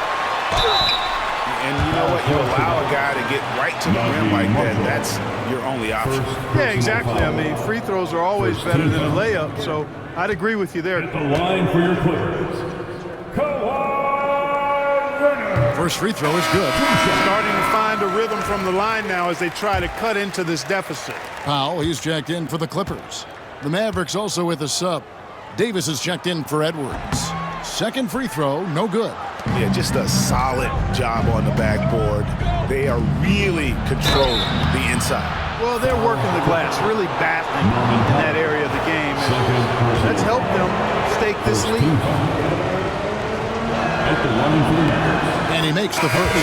And you know what? You allow a guy to get right to the rim like that. That's your only option. Yeah, exactly. I mean, free throws are always better than a layup, so I'd agree with you there. At the line for your Clippers, Kawhi Leonard. First free throw is good. Starting to find a rhythm from the line now as they try to cut into this deficit. Powell, he's checked in for the Clippers. The Mavericks also with a sub. Davis is checked in for Edwards. Second free throw, no good. Yeah, just a solid job on the backboard. They are really controlling the inside. Well, they're working the glass, really battling in that area of the game. And that's helped them stake this lead. And he makes the first.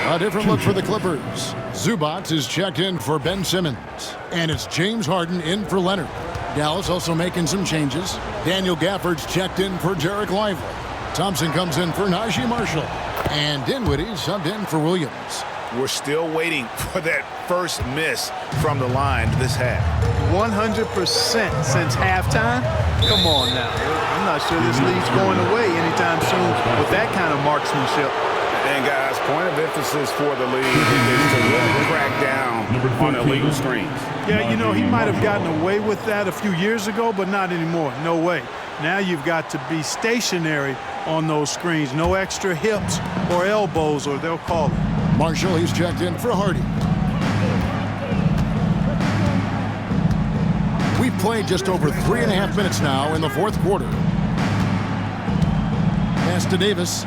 A different look for the Clippers. Zubac is checked in for Ben Simmons. And it's James Harden in for Leonard. Dallas also making some changes. Daniel Gafford's checked in for Derek Lively. Thompson comes in for Najee Marshall. And Dinwiddie subbed in for Williams. We're still waiting for that first miss from the line this half. 100% since halftime? Come on now. I'm not sure this lead's going away anytime soon with that kind of marksmanship. And guys, point of emphasis for the league is to really crack down on illegal screens. Yeah, you know, he might have gotten away with that a few years ago, but not anymore. No way. Now you've got to be stationary on those screens. No extra hips or elbows, or they'll call it. Marshall, he's checked in for Hardy. We've played just over 3.5 minutes now in the fourth quarter. Pass to Davis.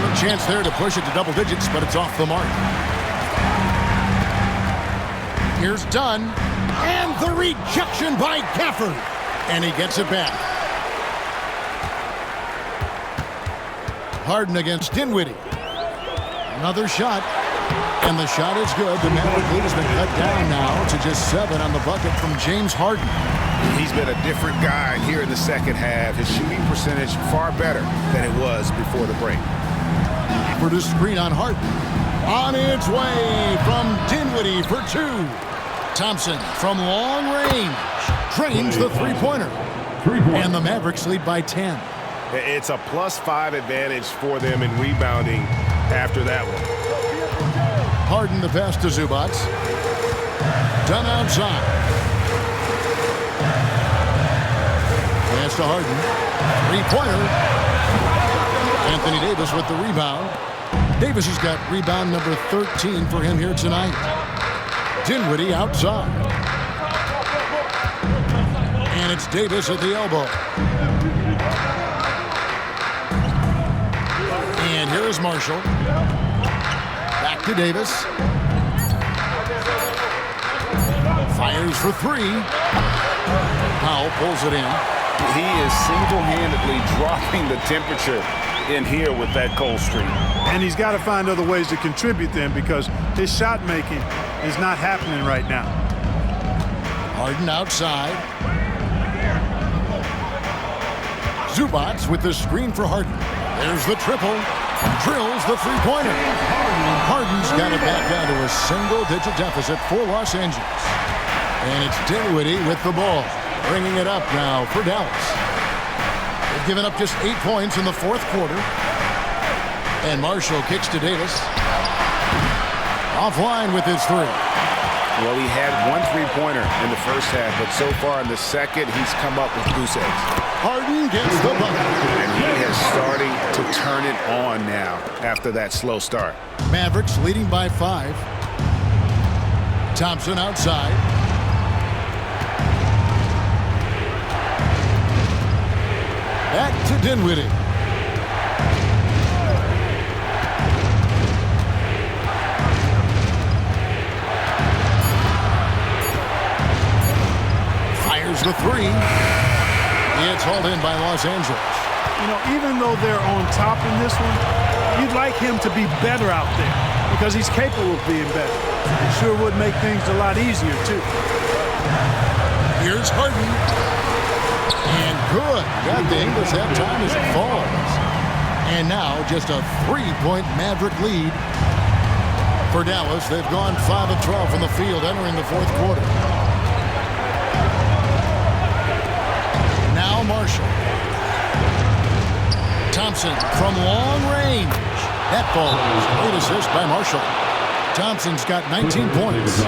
Good chance there to push it to double digits, but it's off the mark. Here's Dunn, and the rejection by Gafford. And he gets it back. Harden against Dinwiddie. Another shot, and the shot is good. The Maverick lead has been cut down now to just 7 on the bucket from James Harden. He's been a different guy here in the second half. His shooting percentage far better than it was before the break. For the screen on Harden. On its way from Dinwiddie for 2. Thompson from long range drains the three-pointer. And the Mavericks lead by 10. It's a +5 advantage for them in rebounding after that one. Harden the pass to Zubac. Done outside. Pass to Harden. Three-pointer. Anthony Davis with the rebound. Davis has got rebound number 13 for him here tonight. Dinwiddie outside. And it's Davis at the elbow. And here is Marshall. Back to Davis. Fires for 3. Powell pulls it in. He is single-handedly dropping the temperature in here with that cold streak. And he's got to find other ways to contribute then, because his shot making is not happening right now. Harden outside. Zubac with the screen for Harden. There's the triple. Drills the three-pointer. Harden's got it back down to a single-digit deficit for Los Angeles. And it's Dinwiddie with the ball, bringing it up now for Dallas. They've given up just 8 points in the fourth quarter. And Marshall kicks to Davis. Offline with his 3. Well, he had 1 3-pointer in the first half, but so far in the second, he's come up with goose eggs. Harden gets the bucket. And he is starting to turn it on now after that slow start. Mavericks leading by 5. Thompson outside. Back to Dinwiddie. Fires the 3. It's hauled in by Los Angeles. You know, even though they're on top in this one, you'd like him to be better out there because he's capable of being better. It sure would make things a lot easier, too. Here's Harden. And good. Got the English that time as it falls. And now just a 3-point Maverick lead for Dallas. They've gone 5 of 12 from the field entering the fourth quarter. Now Marshall. Thompson from long range. That ball is a great assist by Marshall. Thompson's got 19 points.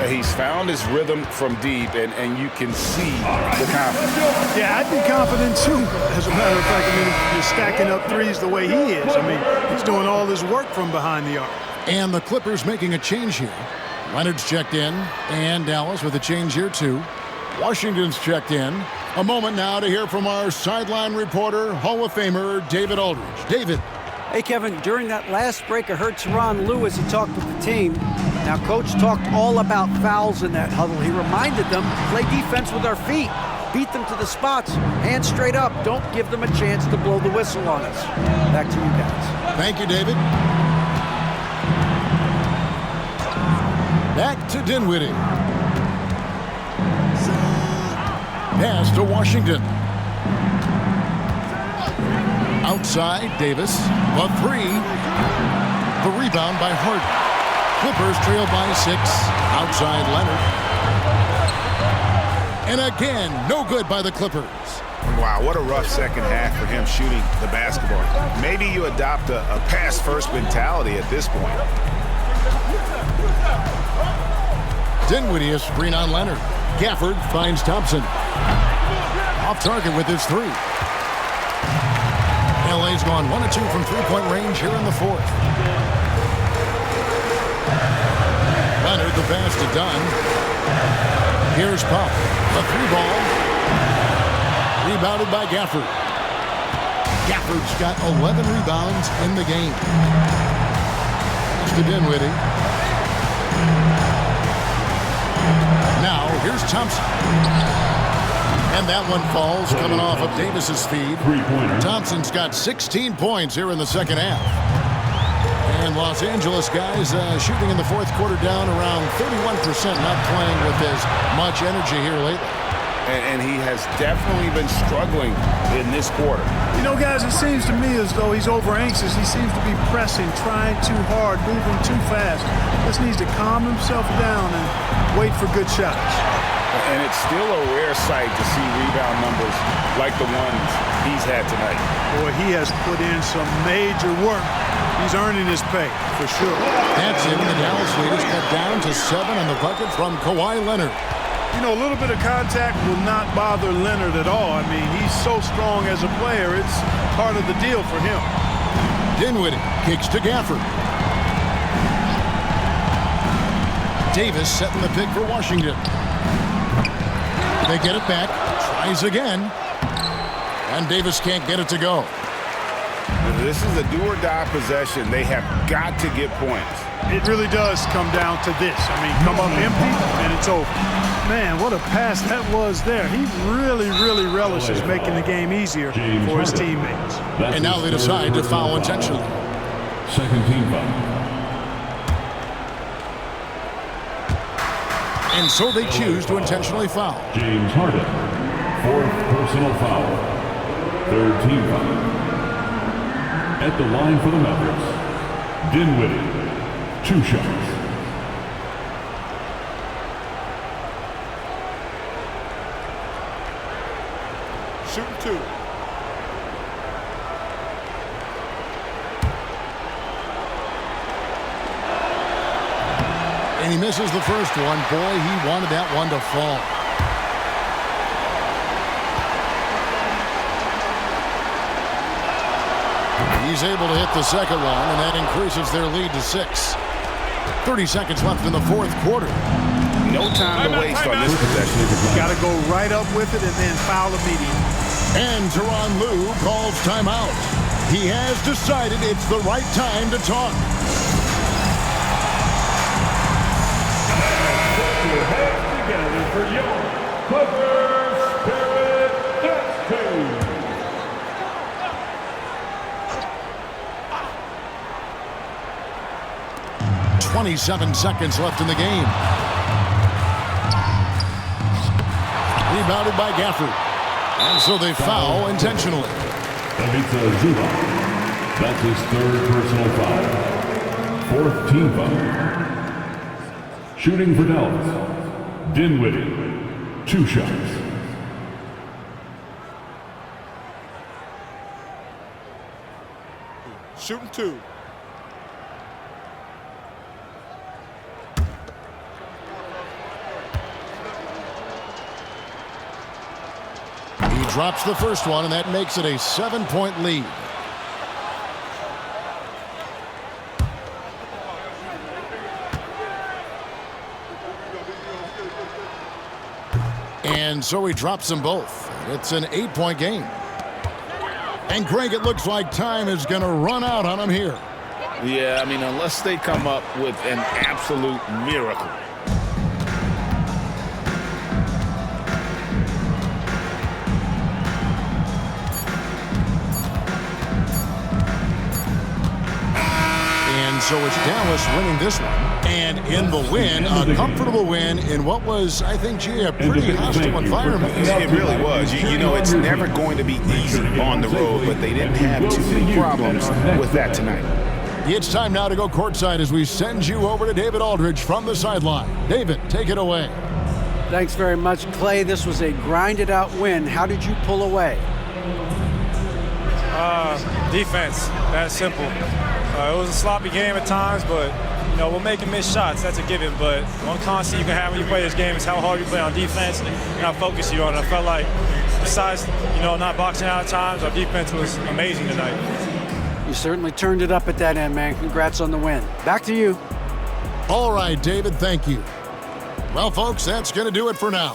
He's found his rhythm from deep, and you can see the confidence. Yeah, I'd be confident, too. As a matter of fact, I mean, he's stacking up threes the way he is. I mean, he's doing all his work from behind the arc. And the Clippers making a change here. Leonard's checked in, and Dallas with a change here too. Washington's checked in. A moment now to hear from our sideline reporter, Hall of Famer David Aldridge. David. Hey, Kevin, during that last break, I heard Tyronn Lue as he talked with the team. Now, Coach talked all about fouls in that huddle. He reminded them, play defense with our feet. Beat them to the spots, hands straight up. Don't give them a chance to blow the whistle on us. Back to you guys. Thank you, David. Back to Dinwiddie. Pass to Washington. Outside, Davis. The three. The rebound by Harden. Clippers trail by 6. Outside, Leonard. And again, no good by the Clippers. Wow, what a rough second half for him shooting the basketball. Maybe you adopt a pass-first mentality at this point. Dinwiddie is screen on Leonard. Gafford finds Thompson. Off target with his 3. LA's gone 1 of 2 from three-point range here in the 4th. Leonard, the pass to Dunn. Here's Pop. The 3-ball. Rebounded by Gafford. Gafford's got 11 rebounds in the game. To Dinwiddie. Now, here's Thompson. And that one falls coming off of Davis's feed. Thompson's got 16 points here in the second half. And Los Angeles guys shooting in the 4th quarter down around 31%, not playing with as much energy here lately. And he has definitely been struggling in this quarter. You know, guys, it seems to me as though he's over anxious. He seems to be pressing, trying too hard, moving too fast. Just needs to calm himself down and wait for good shots. And it's still a rare sight to see rebound numbers like the ones he's had tonight. Boy, he has put in some major work. He's earning his pay, for sure. That's it. The Dallas lead is cut down to 7 on the bucket from Kawhi Leonard. You know, a little bit of contact will not bother Leonard at all. I mean, he's so strong as a player. It's part of the deal for him. Dinwiddie kicks to Gafford. Davis setting the pick for Washington. They get it back. Tries again. And Davis can't get it to go. This is a do-or-die possession. They have got to get points. It really does come down to this. I mean, come up empty, and it's over. Man, what a pass that was there. He really, really relishes making the game easier for his teammates. And now they decide to foul intentionally. Second team foul. And so they choose to intentionally foul. James Harden, 4th personal foul. 3rd team foul. At the line for the Mavericks, Dinwiddie, 2 shots. Shooting 2. And he misses the first one. Boy, he wanted that one to fall. He's able to hit the second one, and that increases their lead to 6. 30 seconds left in the 4th quarter. No time to waste on this possession. Got to go right up with it and then foul immediately. And Tyronn Lue calls timeout. He has decided it's the right time to talk. Put your hands together for your Clippers Spirit Dance Team. 27 seconds left in the game. Rebounded by Gafford. And so they foul intentionally. Ivica Zubac. That's his 3rd personal foul. 4th team foul. Shooting for Dallas, Dinwiddie, 2 shots. Shooting 2. He drops the first one, and that makes it a 7-point lead. And so he drops them both. It's an 8-point game. And Greg, it looks like time is going to run out on him here. Yeah, I mean, unless they come up with an absolute miracle. And so it's Dallas winning this one. And in the win, a comfortable win in what was, I think, gee, a pretty hostile environment. It really was. You know, it's never going to be easy on the road, but they didn't have too many problems with that tonight. It's time now to go courtside as we send you over to David Aldridge from the sideline. David, take it away. Thanks very much, Clay. This was a grinded-out win. How did you pull away? Defense. That's simple. It was a sloppy game at times, but you know, we're making missed shots. That's a given. But one constant you can have when you play this game is how hard you play on defense and how focused you are. And I felt like, besides not boxing out at times, our defense was amazing tonight. You certainly turned it up at that end, man. Congrats on the win. Back to you. All right, David, thank you. Well, folks, that's going to do it for now.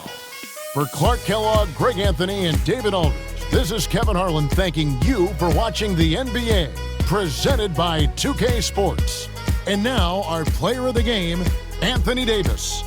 For Clark Kellogg, Greg Anthony, and David Aldridge, this is Kevin Harlan thanking you for watching the NBA, presented by 2K Sports. And now, our player of the game, Anthony Davis.